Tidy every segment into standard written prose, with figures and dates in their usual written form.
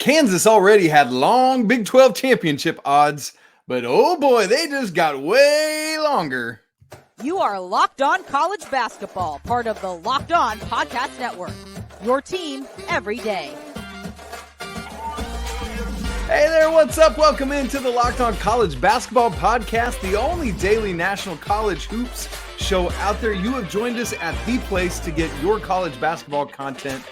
Kansas already had long Big 12 championship odds, but oh boy, they just got way longer. You are Locked On College Basketball, part of the Locked On Podcast Network. Your team every day. Hey there, what's up? Welcome into the Locked On College Basketball Podcast, the only daily national college hoops show out there. You have joined us at the place to get your college basketball content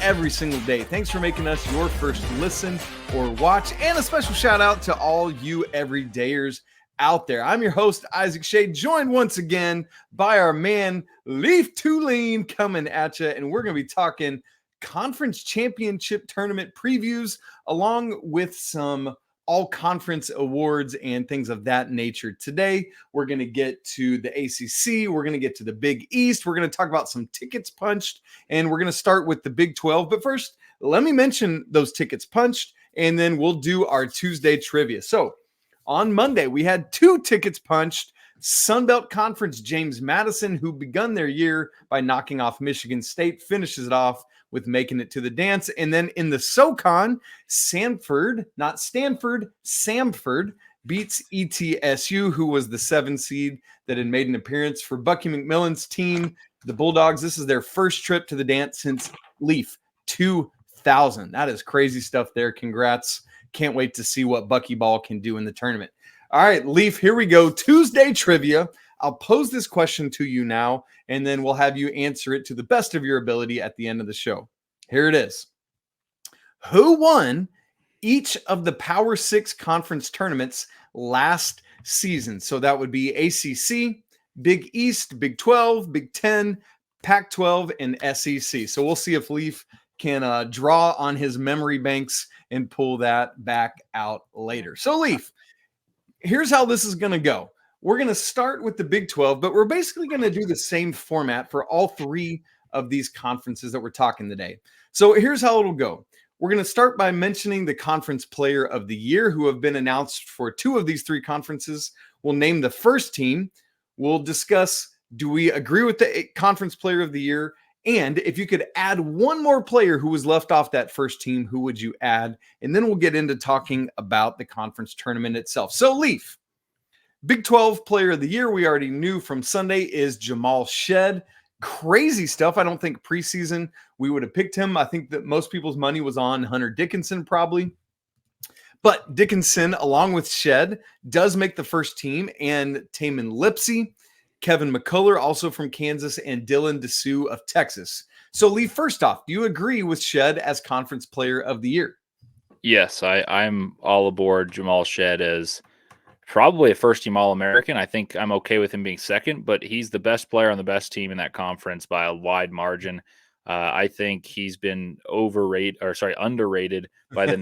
every single day. Thanks for making us your first listen or watch, and a special shout out to all you everydayers out there. I'm your host, Isaac Shea, joined once again by our man, Leaf Tulane, coming at you, and we're going to be talking conference championship tournament previews, along with some all-conference awards and things of that nature. Today, we're going to get to the ACC. We're going to get to the Big East. We're going to talk about some tickets punched, and we're going to start with the Big 12. But first, let me mention those tickets punched, and then we'll do our Tuesday trivia. So, on Monday, we had 2 tickets punched. Sunbelt Conference, James Madison, who begun their year by knocking off Michigan State, finishes it off with making it to the dance. And then in the SoCon, Samford beats ETSU, who was the 7 seed that had made an appearance for Bucky McMillan's team, the Bulldogs. This is their first trip to the dance since Leaf 2000. That is crazy stuff there. Congrats. Can't wait to see what Bucky Ball can do in the tournament. All right, Leaf, here we go. Tuesday trivia. I'll pose this question to you now, and then we'll have you answer it to the best of your ability at the end of the show. Here it is. Who won each of the Power 6 conference tournaments last season? So that would be ACC, Big East, Big 12, Big 10, Pac-12, and SEC. So we'll see if Leaf can draw on his memory banks and pull that back out later. So Leaf, here's how this is going to go. We're going to start with the Big 12, but we're basically going to do the same format for all 3 of these conferences that we're talking today. So here's how it'll go. We're going to start by mentioning the Conference Player of the Year who have been announced for 2 of these 3 conferences. We'll name the first team. We'll discuss, do we agree with the Conference Player of the Year? And if you could add one more player who was left off that first team, who would you add? And then we'll get into talking about the conference tournament itself. So Leaf, Big 12 Player of the Year, we already knew from Sunday, is Jamal Shead. Crazy stuff. I don't think preseason we would have picked him. I think that most people's money was on Hunter Dickinson probably. But Dickinson, along with Shead, does make the first team, and Tamin Lipsey, Kevin McCullar, also from Kansas, and Dylan Dessou of Texas. So, Lee, first off, do you agree with Shead as Conference Player of the Year? Yes, I'm all aboard Jamal Shead as probably a first-team All-American. I think I'm okay with him being second, but he's the best player on the best team in that conference by a wide margin. I think he's been underrated by the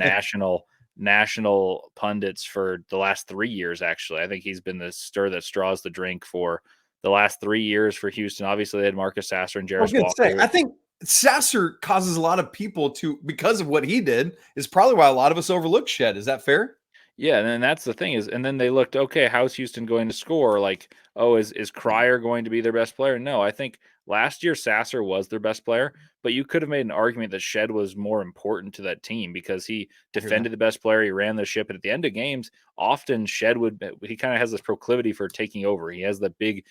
national pundits for the last 3 years, actually. I think he's been the stir that straws the drink for the last 3 years for Houston. Obviously, they had Marcus Sasser and Jarris Walker. I think Sasser causes a lot of people to, because of what he did, is probably why a lot of us overlook Shead. Is that fair? Yeah, and then that's the thing is, and then they looked, okay, how's Houston going to score? Like, oh, is Cryer going to be their best player? No, I think last year Sasser was their best player, but you could have made an argument that Shead was more important to that team because he defended the best player, he ran the ship, and at the end of games, often Shead he kind of has this proclivity for taking over. He has the big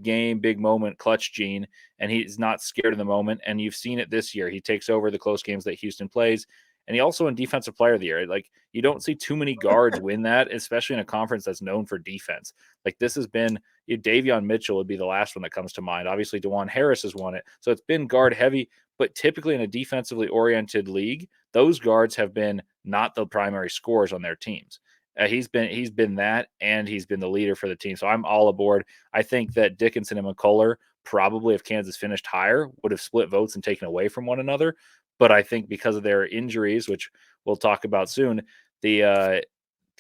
game, big moment, clutch gene, and he's not scared in the moment, and you've seen it this year. He takes over the close games that Houston plays. And he also won Defensive Player of the Year. Like, you don't see too many guards win that, especially in a conference that's known for defense. Like, this has been Davion Mitchell would be the last one that comes to mind. Obviously, DeJuan Harris has won it. So it's been guard heavy, but typically in a defensively oriented league, those guards have been not the primary scorers on their teams. He's been that, and he's been the leader for the team. So I'm all aboard. I think that Dickinson and McCullar probably, if Kansas finished higher, would have split votes and taken away from one another. But I think because of their injuries, which we'll talk about soon, the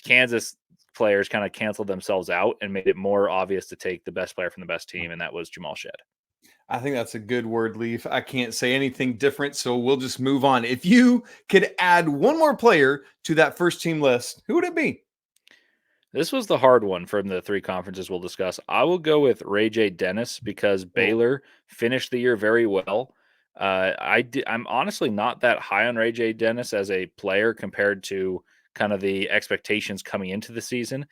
Kansas players kind of canceled themselves out and made it more obvious to take the best player from the best team, and that was Jamal Shead. I think that's a good word, Leaf. I can't say anything different, so we'll just move on. If you could add one more player to that first team list, who would it be? This was the hard one from the 3 conferences we'll discuss. I will go with Ray J. Dennis because Baylor finished the year very well. I'm honestly not that high on Ray J. Dennis as a player compared to kind of the expectations coming into the season,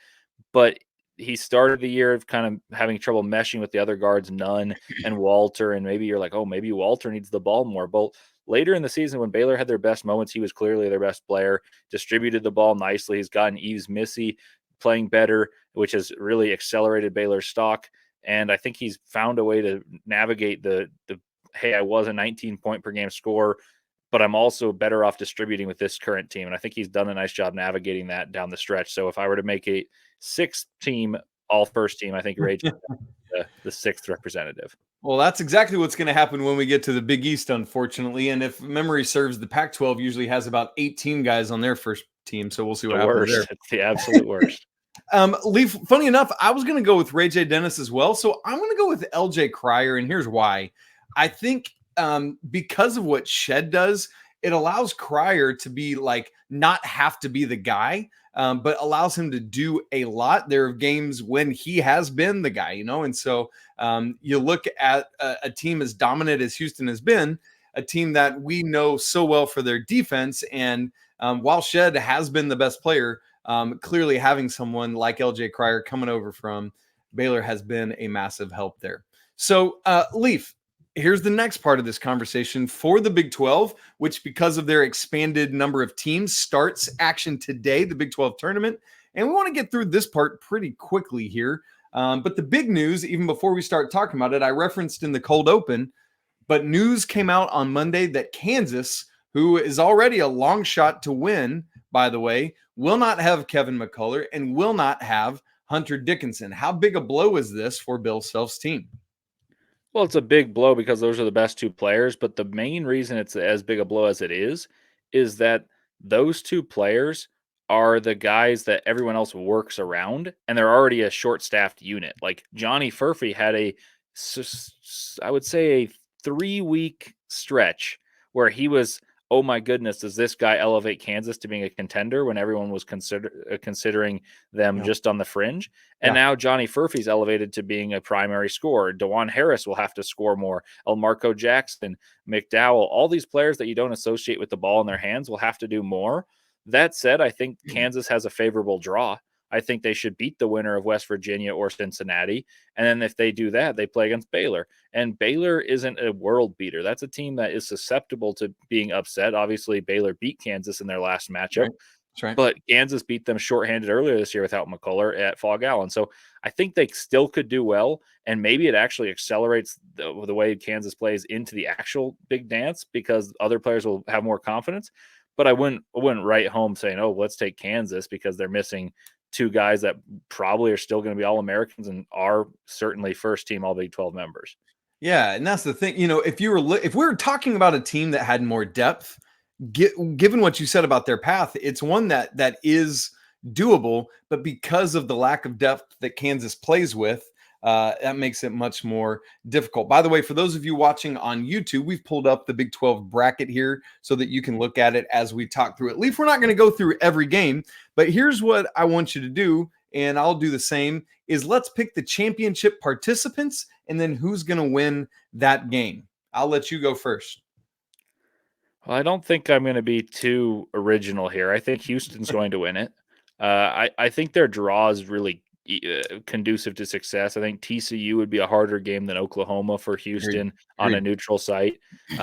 but he started the year of kind of having trouble meshing with the other guards, Nunn and Walter, and maybe you're like, oh, maybe Walter needs the ball more. But later in the season, when Baylor had their best moments, he was clearly their best player, distributed the ball nicely. He's gotten Yves Missy playing better, which has really accelerated Baylor's stock. And I think he's found a way to navigate the hey, I was a 19 point per game scorer, but I'm also better off distributing with this current team. And I think he's done a nice job navigating that down the stretch. So if I were to make a 6th team, all first team, I think Ray J is the 6th representative. Well, that's exactly what's going to happen when we get to the Big East, unfortunately. And if memory serves, the Pac-12 usually has about 18 guys on their first team. So we'll see what happens there. It's the absolute worst. Leaf, funny enough, I was going to go with Ray J. Dennis as well. So I'm going to go with LJ Cryer. And here's why. I think because of what Shed does, it allows Cryer to be like, not have to be the guy, but allows him to do a lot. There are games when he has been the guy, and so you look at a team as dominant as Houston has been, a team that we know so well for their defense. And while Shed has been the best player, clearly having someone like LJ Cryer coming over from Baylor has been a massive help there. So Leaf, here's the next part of this conversation for the Big 12, which because of their expanded number of teams starts action today, the Big 12 tournament. And we want to get through this part pretty quickly here. But the big news, even before we start talking about it, I referenced in the cold open, but news came out on Monday that Kansas, who is already a long shot to win, by the way, will not have Kevin McCullar and will not have Hunter Dickinson. How big a blow is this for Bill Self's team? Well, it's a big blow because those are the best 2 players, but the main reason it's as big a blow as it is that those 2 players are the guys that everyone else works around, and they're already a short-staffed unit. Like Johnny Furphy had I would say a 3-week stretch where he was, oh my goodness, does this guy elevate Kansas to being a contender when everyone was considering them just on the fringe? And now Johnny Furphy's elevated to being a primary scorer. DeJuan Harris will have to score more. Elmarco Jackson, McDowell, all these players that you don't associate with the ball in their hands will have to do more. That said, I think Kansas has a favorable draw. I think they should beat the winner of West Virginia or Cincinnati. And then if they do that, they play against Baylor. And Baylor isn't a world beater. That's a team that is susceptible to being upset. Obviously, Baylor beat Kansas in their last matchup. That's right. But Kansas beat them shorthanded earlier this year without McCullar at Fog Allen. So I think they still could do well. And maybe it actually accelerates the way Kansas plays into the actual big dance because other players will have more confidence. But I wouldn't write home saying, oh, let's take Kansas because they're missing 2 guys that probably are still going to be All-Americans and are certainly first team All Big 12 members. Yeah, and that's the thing. If we were talking about a team that had more depth, given what you said about their path, it's one that is doable. But because of the lack of depth that Kansas plays with, that makes it much more difficult. By the way, for those of you watching on YouTube, we've pulled up the Big 12 bracket here so that you can look at it as we talk through it. Leaf, we're not going to go through every game, but here's what I want you to do, and I'll do the same, is let's pick the championship participants and then who's going to win that game. I'll let you go first. Well, I don't think I'm going to be too original here. I think Houston's going to win it. I think their draw is really conducive to success. I think TCU would be a harder game than Oklahoma for Houston on a neutral site,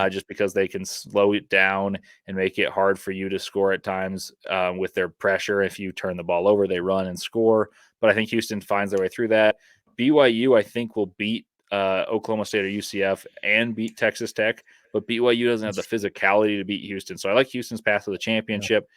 just because they can slow it down and make it hard for you to score at times with their pressure. If you turn the ball over, they run and score. But I think Houston finds their way through that. BYU, I think, will beat Oklahoma State or UCF and beat Texas Tech, but BYU doesn't have the physicality to beat Houston. So I like Houston's path to the championship. Yeah.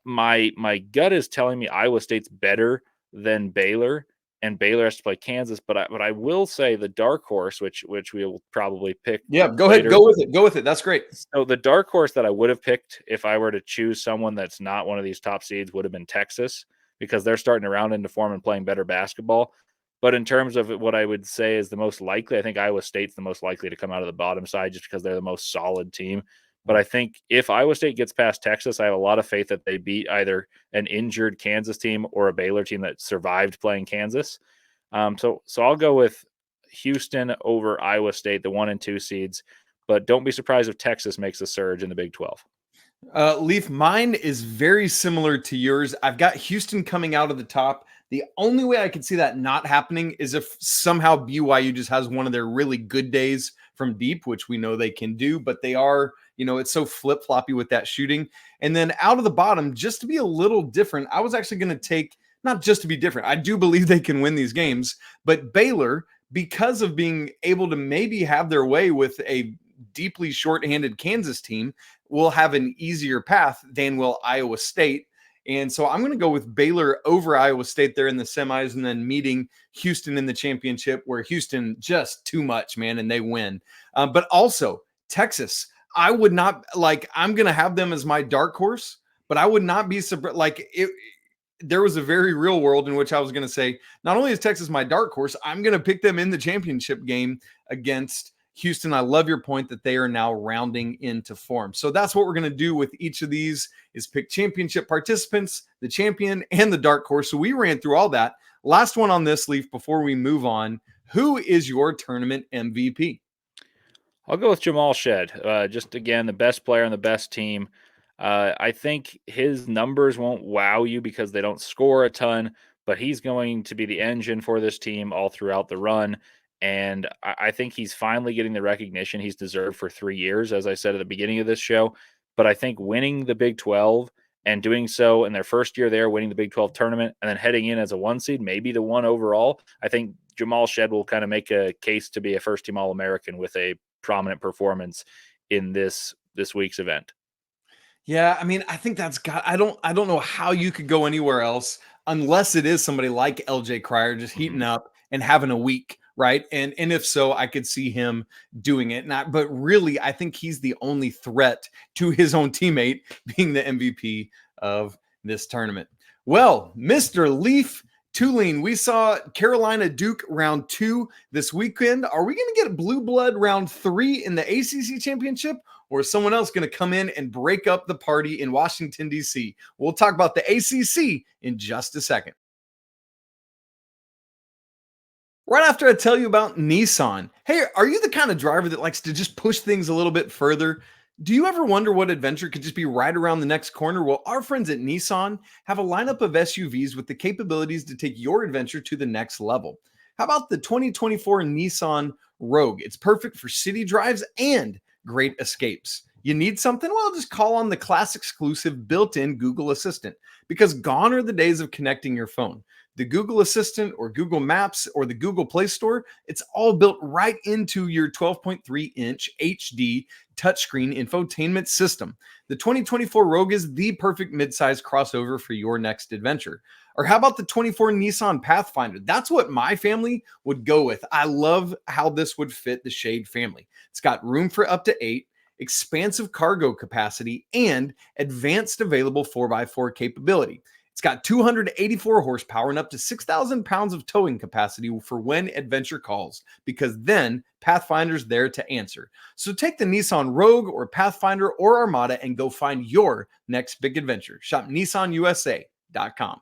My gut is telling me Iowa State's better than Baylor, and Baylor has to play Kansas. But I will say the dark horse, which we will probably pick. Yeah, go ahead, go with it. That's great. So the dark horse that I would have picked if I were to choose someone that's not one of these top seeds would have been Texas, because they're starting to round into form and playing better basketball. But in terms of what I would say is the most likely, I think Iowa State's the most likely to come out of the bottom side just because they're the most solid team. But I think if Iowa State gets past Texas, I have a lot of faith that they beat either an injured Kansas team or a Baylor team that survived playing Kansas. So I'll go with Houston over Iowa State, the 1 and 2 seeds. but don't be surprised if Texas makes a surge in the Big 12. Leaf, mine is very similar to yours. I've got Houston coming out of the top. The only way I could see that not happening is if somehow BYU just has one of their really good days from deep, which we know they can do, but they are, it's so flip-floppy with that shooting. And then out of the bottom, just to be a little different, I was actually going to take, not just to be different, I do believe they can win these games, but Baylor, because of being able to maybe have their way with a deeply shorthanded Kansas team, will have an easier path than will Iowa State. And so I'm going to go with Baylor over Iowa State there in the semis, and then meeting Houston in the championship, where Houston just too much, man, and they win. But also Texas, I would not I'm going to have them as my dark horse, but I would not be surprised. There was a very real world in which I was going to say, not only is Texas my dark horse, I'm going to pick them in the championship game against Houston. I love your point that they are now rounding into form. So that's what we're going to do with each of these, is pick championship participants, the champion, and the dark horse. So we ran through all that. Last one on this, Leaf, before we move on. Who is your tournament MVP? I'll go with Jamal Shed. Just, again, the best player on the best team. I think his numbers won't wow you because they don't score a ton, but he's going to be the engine for this team all throughout the run. And I think he's finally getting the recognition he's deserved for 3 years, as I said at the beginning of this show. But I think winning the Big 12 and doing so in their first year there, winning the Big 12 tournament, and then heading in as a 1 seed, maybe the 1 overall, I think Jamal Shed will kind of make a case to be a first-team All-American with a prominent performance in this week's event. Yeah, I mean, I think I don't know how you could go anywhere else unless it is somebody like LJ Cryer just heating up and having a week, right? And if so, I could see him doing it. But really, I think he's the only threat to his own teammate being the MVP of this tournament. Well, Mr. Leaf Tulane, we saw Carolina Duke round 2 this weekend. Are we going to get blue blood round 3 in the ACC championship, or is someone else going to come in and break up the party in Washington, D.C.? We'll talk about the ACC in just a second. Right after I tell you about Nissan. Hey, are you the kind of driver that likes to just push things a little bit further? Do you ever wonder what adventure could just be right around the next corner? Well, our friends at Nissan have a lineup of SUVs with the capabilities to take your adventure to the next level. How about the 2024 Nissan Rogue? It's perfect for city drives and great escapes. You need something? Well, just call on the class exclusive built-in Google Assistant, because gone are the days of connecting your phone. The Google Assistant or Google Maps or the Google Play Store, it's all built right into your 12.3-inch HD touchscreen infotainment system. The 2024 Rogue is the perfect midsize crossover for your next adventure. Or how about the 24 Nissan Pathfinder? That's what my family would go with. I love how this would fit the Shade family. It's got room for up to 8, expansive cargo capacity, and advanced available 4x4 capability. It's got 284 horsepower and up to 6,000 pounds of towing capacity for when adventure calls, because then Pathfinder's there to answer. So take the Nissan Rogue or Pathfinder or Armada and go find your next big adventure. Shop nissanusa.com.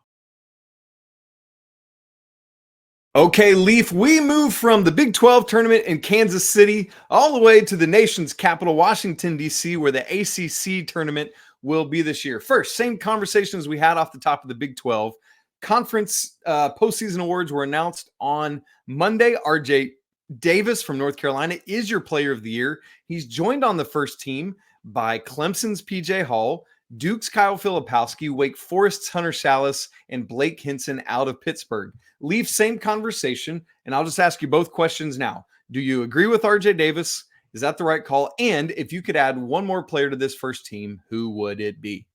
Okay, Leaf, we move from the Big 12 tournament in Kansas City all the way to the nation's capital, Washington, D.C., where the ACC tournament will be this year. First, same conversation as we had off the top of the Big 12. Conference postseason awards were announced on Monday. RJ Davis from North Carolina is your player of the year. He's joined on the first team by Clemson's PJ Hall, Duke's Kyle Filipowski, Wake Forest's Hunter Salas, and Blake Hinson out of Pittsburgh. Leaf, same conversation, and I'll just ask you both questions now. Do you agree with RJ Davis? Is that the right call? And if you could add one more player to this first team, who would it be?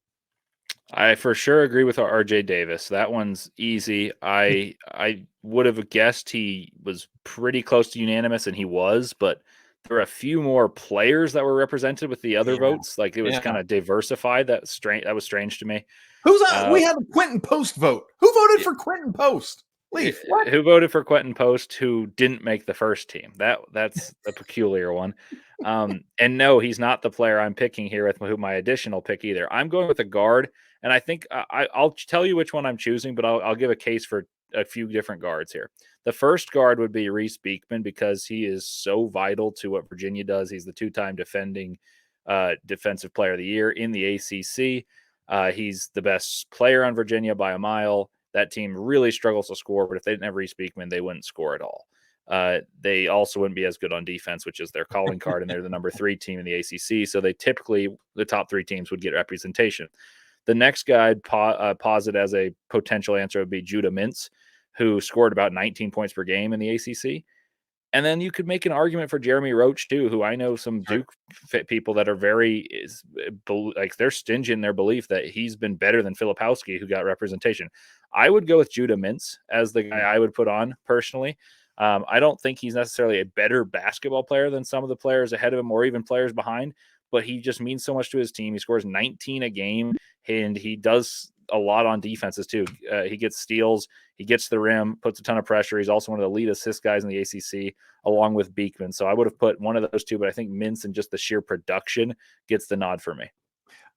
I for sure agree with RJ Davis. That one's easy. I would have guessed he was pretty close to unanimous, and he was, but there were a few more players that were represented with the other votes. Like, it was kind of diversified. That was strange to me. Who's on? We had a Quentin Post vote. Who voted for Quentin Post? Leaf. What? Who voted for Quentin Post, who didn't make the first team? That's a peculiar one. And no, he's not the player I'm picking here with my additional pick either. I'm going with a guard, and I think I'll tell you which one I'm choosing, but I'll give a case for a few different guards here. The first guard would be Reese Beekman because he is so vital to what Virginia does. He's the 2-time defending defensive player of the year in the ACC. He's the best player on Virginia by a mile. That team really struggles to score, but if they didn't have Reese Beekman, they wouldn't score at all. They also wouldn't be as good on defense, which is their calling card, and they're the number 3 team in the ACC. So they typically, the top 3 teams would get representation. The next guy I'd posit as a potential answer would be Judah Mintz, who scored about 19 points per game in the ACC. And then you could make an argument for Jeremy Roach too, who I know some Duke people that are they're stingy in their belief that he's been better than Filipowski, who got representation. I would go with Judah Mintz as the guy I would put on personally. I don't think he's necessarily a better basketball player than some of the players ahead of him or even players behind, but he just means so much to his team. He scores 19 a game, and he does a lot on defenses too. He gets steals, he gets the rim, puts a ton of pressure. He's also one of the lead assist guys in the ACC, along with Beekman. So I would have put one of those two, but I think Mintz and just the sheer production gets the nod for me.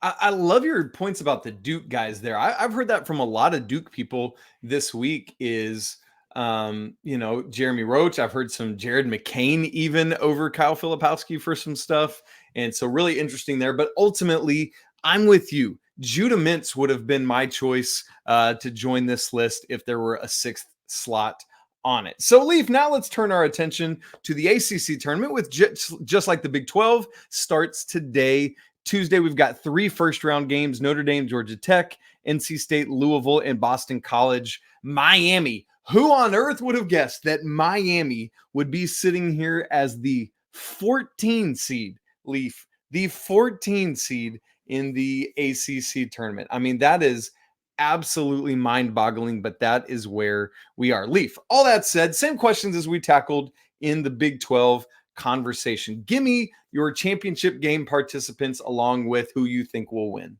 I love your points about the Duke guys there. I've heard that from a lot of Duke people this week is, Jeremy Roach. I've heard some Jared McCain even over Kyle Filipowski for some stuff. And so really interesting there. But ultimately, I'm with you. Judah Mintz would have been my choice to join this list if there were a 6th slot on it. So, Leaf, now let's turn our attention to the ACC tournament, with just like the Big 12 starts today. Tuesday, we've got 3 first-round games: Notre Dame, Georgia Tech, NC State, Louisville, and Boston College, Miami. Who on earth would have guessed that Miami would be sitting here as the 14 seed, Leaf? The 14 seed in the ACC tournament. I mean, that is absolutely mind-boggling, but that is where we are. Leaf, all that said, same questions as we tackled in the Big 12 conversation. Give me your championship game participants along with who you think will win.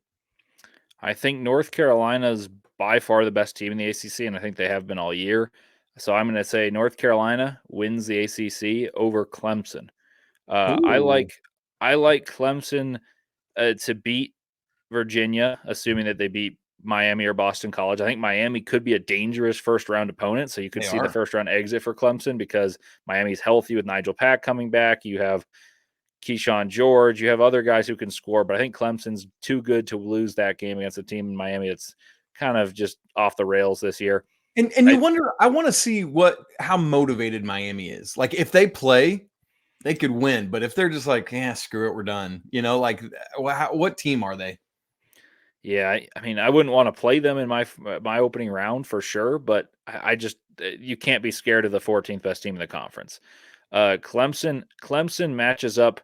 I think North Carolina is by far the best team in the ACC, and I think they have been all year. So I'm going to say North Carolina wins the ACC over Clemson. I like Clemson to beat Virginia, assuming that they beat Miami or Boston College. I think Miami could be a dangerous first-round opponent, so you could see the first-round exit for Clemson because Miami's healthy with Nigel Pack coming back. You have Keyshawn George. You have other guys who can score, but I think Clemson's too good to lose that game against a team in Miami that's kind of just off the rails this year. And you wonder, I want to see how motivated Miami is. Like, if they play, they could win, but if they're just like, yeah, screw it, we're done. What team are they? Yeah, I mean, I wouldn't want to play them in my opening round for sure, but I just you can't be scared of the 14th best team in the conference. Clemson matches up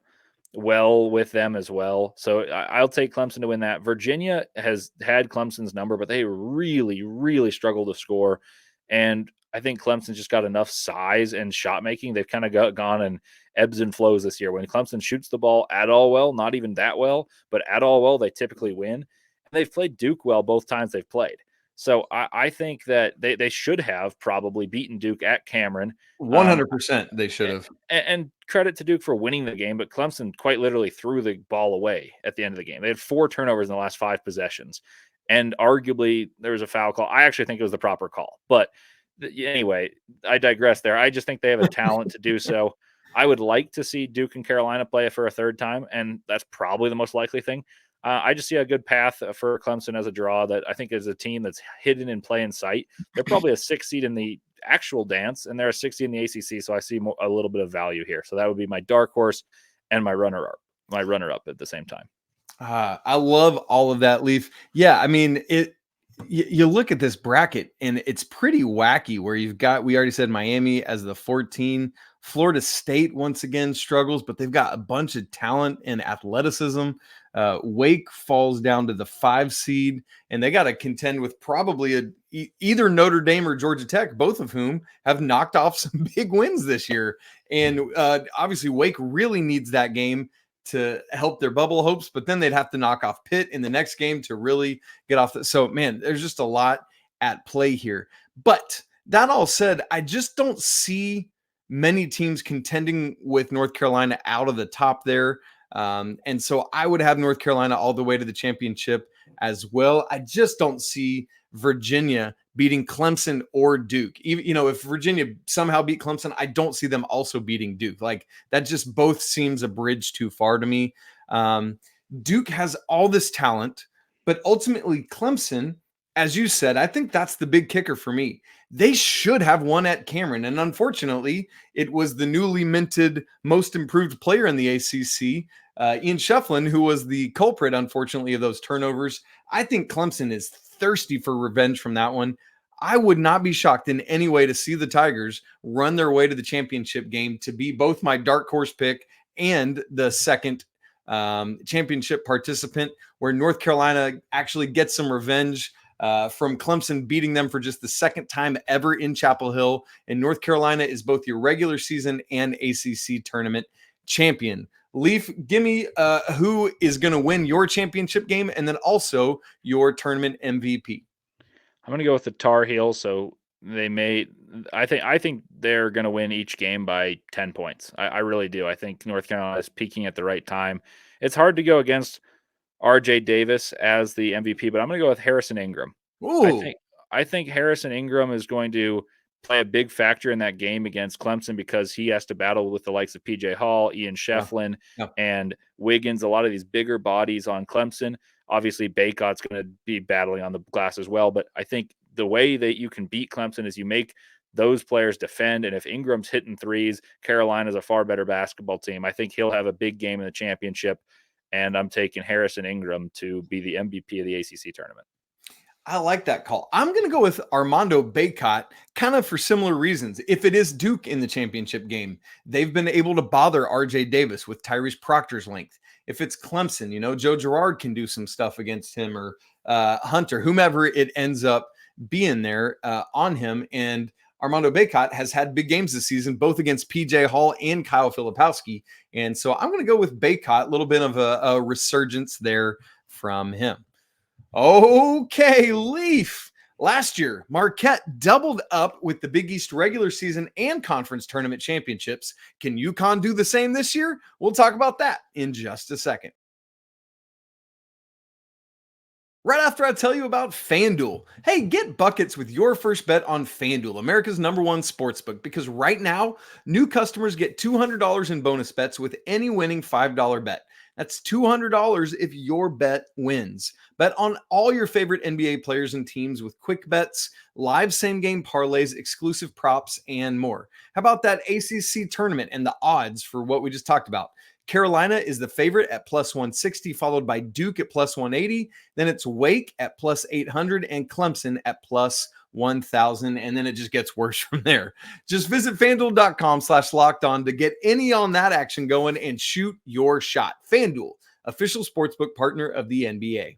well with them as well, so I'll take Clemson to win that. Virginia has had Clemson's number, but they really, really struggle to score, and I think Clemson's just got enough size and shot making. They've kind of gone in ebbs and flows this year. When Clemson shoots the ball at all well, not even that well, but at all well, they typically win. They've played Duke well both times they've played. So I think that they should have probably beaten Duke at Cameron. 100% they should have. And credit to Duke for winning the game, but Clemson quite literally threw the ball away at the end of the game. They had 4 turnovers in the last 5 possessions. And arguably there was a foul call. I actually think it was the proper call. But anyway, I digress there. I just think they have a talent to do so. I would like to see Duke and Carolina play it for a third time, and that's probably the most likely thing. I just see a good path for Clemson as a draw that I think is a team that's hidden in plain sight. They're probably a 6th seed in the actual dance, and they're a 6th seed in the ACC, so I see a little bit of value here. So that would be my dark horse and my runner-up at the same time. I love all of that, Leaf. Yeah, I mean, you look at this bracket, and it's pretty wacky where we already said Miami as the 14. Florida State, once again, struggles, but they've got a bunch of talent and athleticism. Wake falls down to the 5 seed, and they got to contend with probably either Notre Dame or Georgia Tech, both of whom have knocked off some big wins this year. And obviously, Wake really needs that game to help their bubble hopes, but then they'd have to knock off Pitt in the next game to really get off. So, man, there's just a lot at play here. But that all said, I just don't see many teams contending with North Carolina out of the top there. And so I would have North Carolina all the way to the championship as well. I just don't see Virginia beating Clemson or Duke. Even, if Virginia somehow beat Clemson, I don't see them also beating Duke. Like, that just both seems a bridge too far to me. Duke has all this talent, but ultimately Clemson, as you said, I think that's the big kicker for me. They should have won at Cameron. And unfortunately, it was the newly minted most improved player in the ACC, Ian Shefflin, who was the culprit, unfortunately, of those turnovers. I think Clemson is thirsty for revenge from that one. I would not be shocked in any way to see the Tigers run their way to the championship game to be both my dark horse pick and the second championship participant, where North Carolina actually gets some revenge from Clemson beating them for just the second time ever in Chapel Hill. And North Carolina is both your regular season and ACC tournament champion. Leaf, give me who is going to win your championship game and then also your tournament MVP. I'm going to go with the Tar Heels. So I think they're going to win each game by 10 points. I really do. I think North Carolina is peaking at the right time. It's hard to go against RJ Davis as the MVP, but I'm going to go with Harrison Ingram. Ooh. I think Harrison Ingram is going to play a big factor in that game against Clemson because he has to battle with the likes of PJ Hall, Ian Shefflin, and Wiggins, a lot of these bigger bodies on Clemson. Obviously, Baycott's going to be battling on the glass as well, but I think the way that you can beat Clemson is you make those players defend, and if Ingram's hitting threes, Carolina's a far better basketball team. I think he'll have a big game in the championship, and I'm taking Harrison Ingram to be the MVP of the ACC tournament. I like that call. I'm going to go with Armando Baycott, kind of for similar reasons. If it is Duke in the championship game, they've been able to bother RJ Davis with Tyrese Proctor's length. If it's Clemson, Joe Girard can do some stuff against him, or Hunter, whomever it ends up being there on him. And Armando Baycott has had big games this season, both against PJ Hall and Kyle Filipowski. And so I'm going to go with Baycott, a little bit of a resurgence there from him. Okay, Leaf. Last year, Marquette doubled up with the Big East regular season and conference tournament championships. Can UConn do the same this year? We'll talk about that in just a second. Right after I tell you about FanDuel. Hey, get buckets with your first bet on FanDuel, America's #1 sportsbook, because right now, new customers get $200 in bonus bets with any winning $5 bet. That's $200 if your bet wins. Bet on all your favorite NBA players and teams with quick bets, live same-game parlays, exclusive props, and more. How about that ACC tournament and the odds for what we just talked about? Carolina is the favorite at +160, followed by Duke at +180. Then it's Wake at +800 and Clemson at +1,000. And then it just gets worse from there. Just visit FanDuel.com/lockedon to get any on that action going and shoot your shot. FanDuel, official sportsbook partner of the NBA.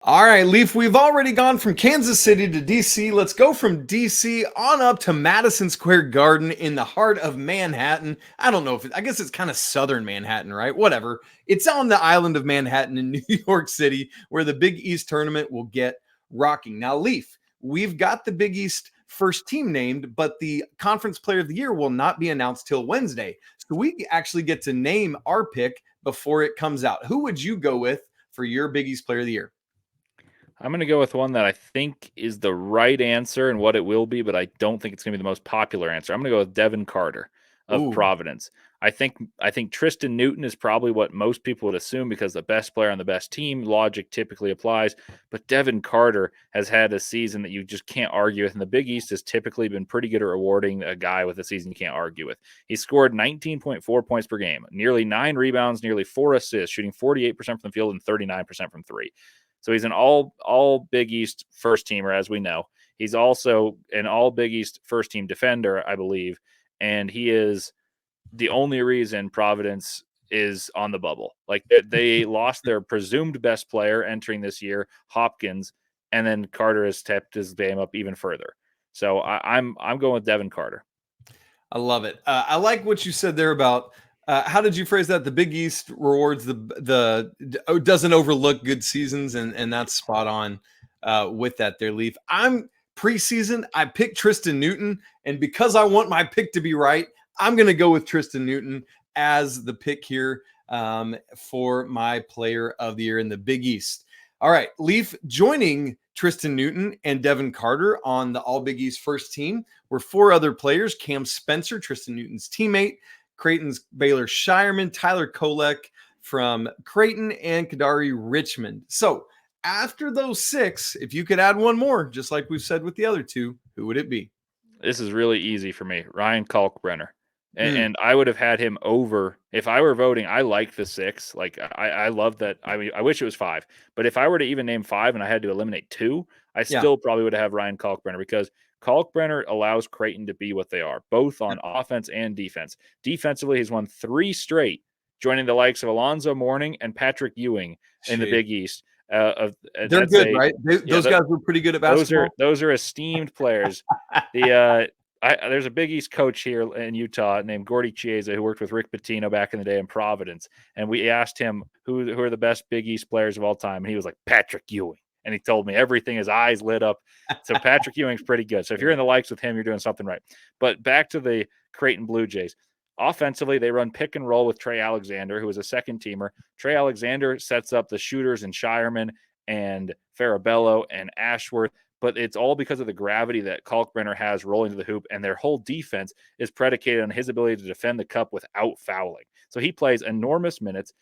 All right, Leaf, we've already gone from Kansas City to D.C. Let's go from D.C. on up to Madison Square Garden in the heart of Manhattan. I don't know I guess it's kind of southern Manhattan, right? Whatever. It's on the island of Manhattan in New York City, where the Big East tournament will get rocking. Now, Leaf, we've got the Big East first team named, but the Conference Player of the Year will not be announced till Wednesday. So we actually get to name our pick before it comes out. Who would you go with for your Big East Player of the Year? I'm going to go with one that I think is the right answer and what it will be, but I don't think it's going to be the most popular answer. I'm going to go with Devin Carter of Providence. I think Tristan Newton is probably what most people would assume because the best player on the best team logic typically applies, but Devin Carter has had a season that you just can't argue with, and the Big East has typically been pretty good at rewarding a guy with a season you can't argue with. He scored 19.4 points per game, nearly 9 rebounds, nearly 4 assists, shooting 48% from the field and 39% from three. So he's an all Big East first teamer, as we know. He's also an all Big East first team defender, I believe. And he is the only reason Providence is on the bubble. Like they lost their presumed best player entering this year, Hopkins, and then Carter has stepped his game up even further. So I'm going with Devin Carter. I love it. I like what you said there about how did you phrase that? The Big East rewards doesn't overlook good seasons, and that's spot on with that there, Leaf. I'm preseason. I picked Tristan Newton, and because I want my pick to be right, I'm going to go with Tristan Newton as the pick here for my player of the year in the Big East. All right, Leaf joining Tristan Newton and Devin Carter on the All Big East first team were 4 other players: Cam Spencer, Tristan Newton's teammate, Creighton's Baylor Shireman, Tyler Kolek from Creighton, and Kadari Richmond. So after those 6, if you could add one more, just like we've said with the other 2, who would it be? This is really easy for me. Ryan Kalkbrenner. And I would have had him over if I were voting. I like the 6. Like I love that. I mean, I wish it was 5, but if I were to even name 5 and I had to eliminate 2, I still probably would have Ryan Kalkbrenner, because Kalkbrenner allows Creighton to be what they are, both on offense and defense. Defensively, he's won 3 straight, joining the likes of Alonzo Mourning and Patrick Ewing in the Big East. They're good, right? Those guys were pretty good at basketball. Those are esteemed players. There's a Big East coach here in Utah named Gordy Chiesa who worked with Rick Pitino back in the day in Providence, and we asked him who are the best Big East players of all time, and he was like, Patrick Ewing, and he told me everything. His eyes lit up. So Patrick Ewing's pretty good. So if you're in the likes with him, you're doing something right. But back to the Creighton Blue Jays. Offensively, they run pick and roll with Trey Alexander, who is a second teamer. Trey Alexander sets up the shooters in Shireman and Farabello and Ashworth, but it's all because of the gravity that Kalkbrenner has rolling to the hoop, and their whole defense is predicated on his ability to defend the cup without fouling. So he plays enormous minutes,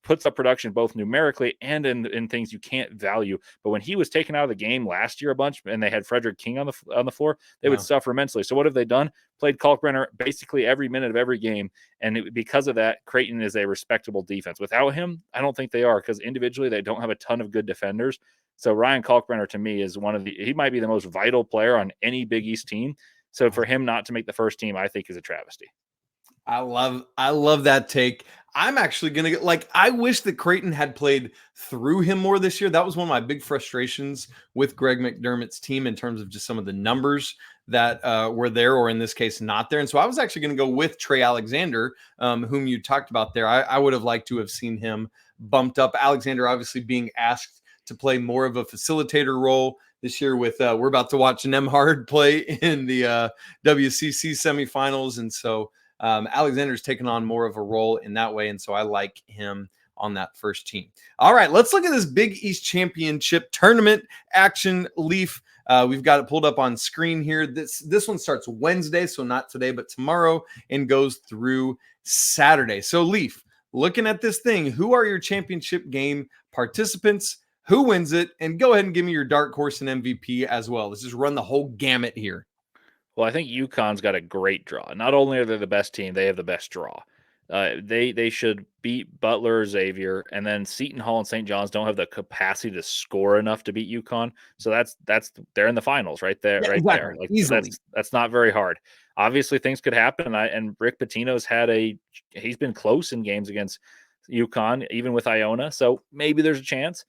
puts up production both numerically and in things you can't value. But when he was taken out of the game last year a bunch, and they had Frederick King on the floor, they would suffer immensely. So what have they done? Played Kalkbrenner basically every minute of every game, and because of that, Creighton is a respectable defense. Without him, I don't think they are, because individually they don't have a ton of good defenders. So Ryan Kalkbrenner to me is he might be the most vital player on any Big East team. So for him not to make the first team, I think is a travesty. I love that take. I'm actually going to get, I wish that Creighton had played through him more this year. That was one of my big frustrations with Greg McDermott's team in terms of just some of the numbers that were there, or in this case, not there. And so I was actually going to go with Trey Alexander, whom you talked about there. I would have liked to have seen him bumped up. Alexander obviously being asked to play more of a facilitator role this year with we're about to watch Nemhard play in the WCC semifinals. And so Alexander's taken on more of a role in that way. And so I like him on that first team. All right, let's look at this Big East Championship tournament action, Leaf. We've got it pulled up on screen here. This one starts Wednesday, so not today, but tomorrow, and goes through Saturday. So Leaf, looking at this thing, who are your championship game participants? Who wins it? And go ahead and give me your dark horse and MVP as well. Let's just run the whole gamut here. Well, I think UConn's got a great draw. Not only are they the best team, they have the best draw. They should beat Butler or Xavier, and then Seton Hall and St. John's don't have the capacity to score enough to beat UConn. So that's they're in the finals right there, yeah, right exactly. there. Like easily. That's not very hard. Obviously, things could happen, and Rick Pitino's he's been close in games against UConn, even with Iona. So maybe there's a chance,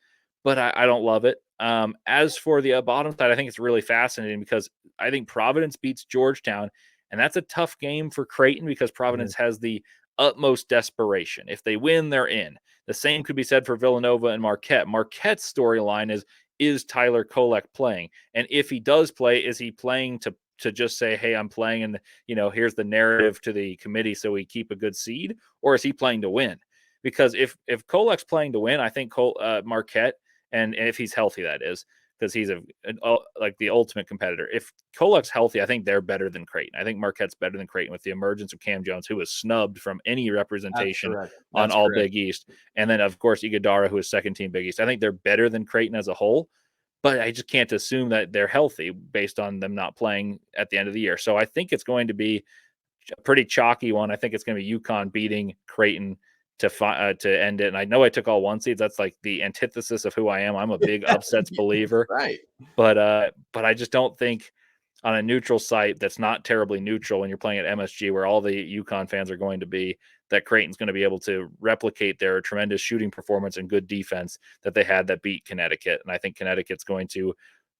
but I don't love it. As for the bottom side, I think it's really fascinating because I think Providence beats Georgetown, and that's a tough game for Creighton because Providence has the utmost desperation. If they win, they're in. The same could be said for Villanova and Marquette. Marquette's storyline is Tyler Kolek playing? And if he does play, is he playing to just say, hey, I'm playing, and here's the narrative to the committee so we keep a good seed, or is he playing to win? Because if Kolek's playing to win, I think Marquette, and if he's healthy, that is, because he's like the ultimate competitor. If Kolek's healthy, I think they're better than Creighton. I think Marquette's better than Creighton with the emergence of Cam Jones, who was snubbed from any representation on all Big East. And then, of course, Iguodala, who is second team Big East. I think they're better than Creighton as a whole, but I just can't assume that they're healthy based on them not playing at the end of the year. So I think it's going to be a pretty chalky one. I think it's going to be UConn beating Creighton to end it. And I know I took all 1 seeds. That's like the antithesis of who I am. I'm a big upsets believer. Right. But I just don't think on a neutral site that's not terribly neutral when you're playing at MSG, where all the UConn fans are going to be, that Creighton's going to be able to replicate their tremendous shooting performance and good defense that they had that beat Connecticut. And I think Connecticut's going to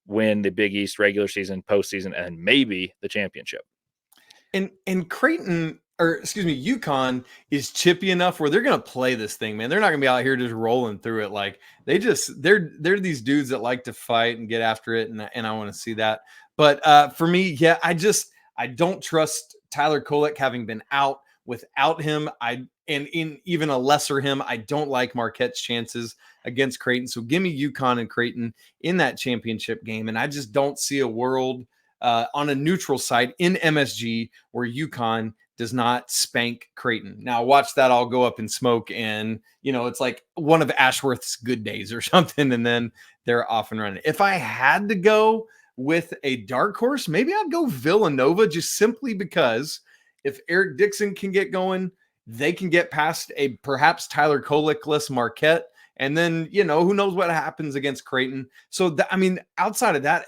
win the Big East regular season, postseason, and maybe the championship. And Creighton, or excuse me, UConn is chippy enough where they're going to play this thing, man. They're not going to be out here just rolling through it. Like they're these dudes that like to fight and get after it. And I want to see that. But for me, yeah, I don't trust Tyler Kolek having been out Without him, and in even a lesser him, I don't like Marquette's chances against Creighton. So give me UConn and Creighton in that championship game. And I just don't see a world on a neutral site in MSG where UConn does not spank Creighton. Now watch that all go up in smoke, and it's like one of Ashworth's good days or something, and then they're off and running. If I had to go with a dark horse, maybe I'd go Villanova, just simply because if Eric Dixon can get going, they can get past a perhaps Tyler Kolek-less Marquette, and then who knows what happens against Creighton. So outside of that,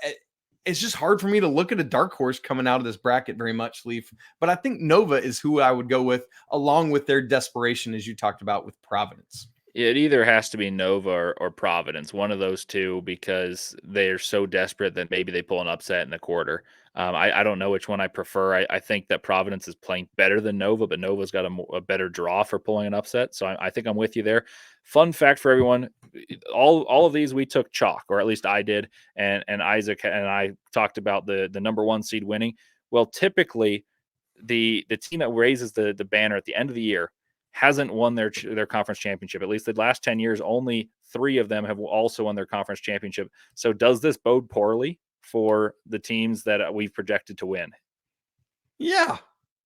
it's just hard for me to look at a dark horse coming out of this bracket very much, Leaf. But I think Nova is who I would go with, along with their desperation, as you talked about with Providence. It either has to be Nova or Providence, one of those two, because they're so desperate that maybe they pull an upset in the quarter. I don't know which one I prefer. I think that Providence is playing better than Nova, but Nova's got a better draw for pulling an upset. So I think I'm with you there. Fun fact for everyone, all of these we took chalk, or at least I did, and Isaac and I talked about the number 1 seed winning. Well, typically the team that raises the banner at the end of the year hasn't won their conference championship. At least the last 10 years, only 3 of them have also won their conference championship. So does this bode poorly for the teams that we've projected to win? Yeah,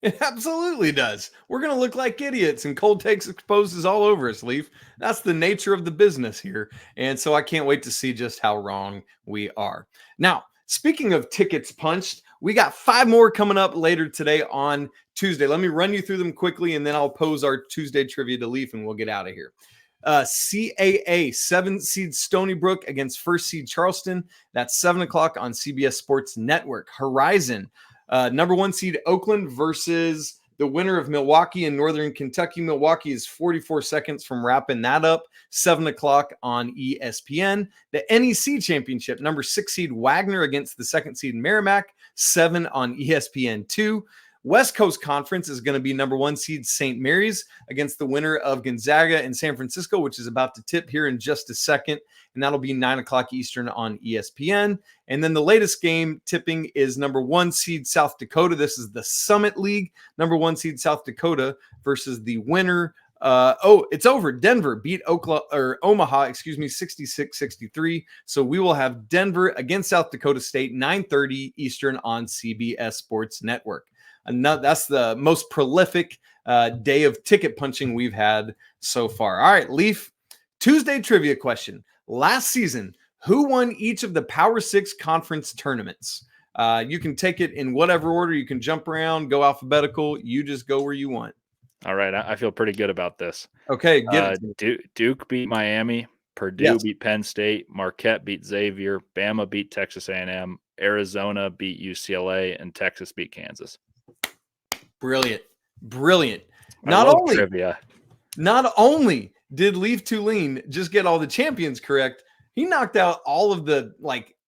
it absolutely does. We're going to look like idiots, and Cold Takes exposes all over us, Leaf. That's the nature of the business here. And so I can't wait to see just how wrong we are. Now, speaking of tickets punched, we got 5 more coming up later today on Tuesday. Let me run you through them quickly, and then I'll pose our Tuesday trivia to Leaf, and we'll get out of here. CAA, 7th seed Stony Brook against 1st seed Charleston. That's 7 o'clock on CBS Sports Network. Horizon, number 1 seed Oakland versus the winner of Milwaukee and Northern Kentucky. Milwaukee is 44 seconds from wrapping that up. 7 o'clock on ESPN. The NEC Championship, number 6 seed Wagner against the 2nd seed Merrimack. 7 on ESPN2. West Coast Conference is going to be number 1 seed St. Mary's against the winner of Gonzaga and San Francisco, which is about to tip here in just a second. And that'll be 9 o'clock Eastern on ESPN. And then the latest game tipping is number 1 seed South Dakota. This is the Summit League. Number 1 seed South Dakota versus the winner. It's over. Denver beat Omaha, 66-63. So we will have Denver against South Dakota State, 9:30 Eastern on CBS Sports Network. That's the most prolific day of ticket punching we've had so far. All right, Leaf, Tuesday trivia question. Last season, who won each of the Power 6 conference tournaments? You can take it in whatever order. You can jump around, go alphabetical. You just go where you want. All right, I feel pretty good about this. Okay, Duke beat Miami. Purdue beat Penn State. Marquette beat Xavier. Bama beat Texas A&M. Arizona beat UCLA. And Texas beat Kansas. Brilliant. Trivia. Not only did Leaf Tulane just get all the champions correct, he knocked out all of the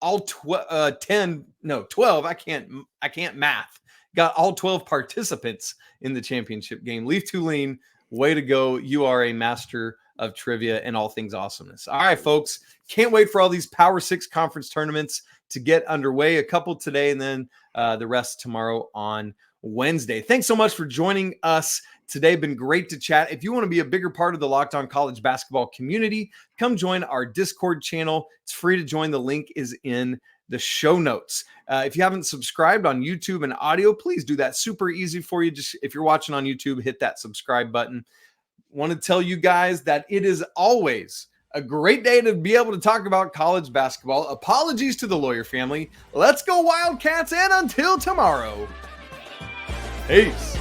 12. I can't math. Got all 12 participants in the championship game. Leaf Tulane, way to go. You are a master of trivia and all things awesomeness. All right, folks. Can't wait for all these Power 6 conference tournaments to get underway. A couple today, and then the rest tomorrow on Wednesday. Thanks so much for joining us today. Been great to chat. If you want to be a bigger part of the Locked On College basketball community, come join our Discord channel. It's free to join. The link is in the show notes. If you haven't subscribed on YouTube and audio, please do that. Super easy for you. Just if you're watching on YouTube, hit that subscribe button. Want to tell you guys that it is always a great day to be able to talk about college basketball. Apologies to the Lawyer family. Let's go Wildcats, and until tomorrow, peace.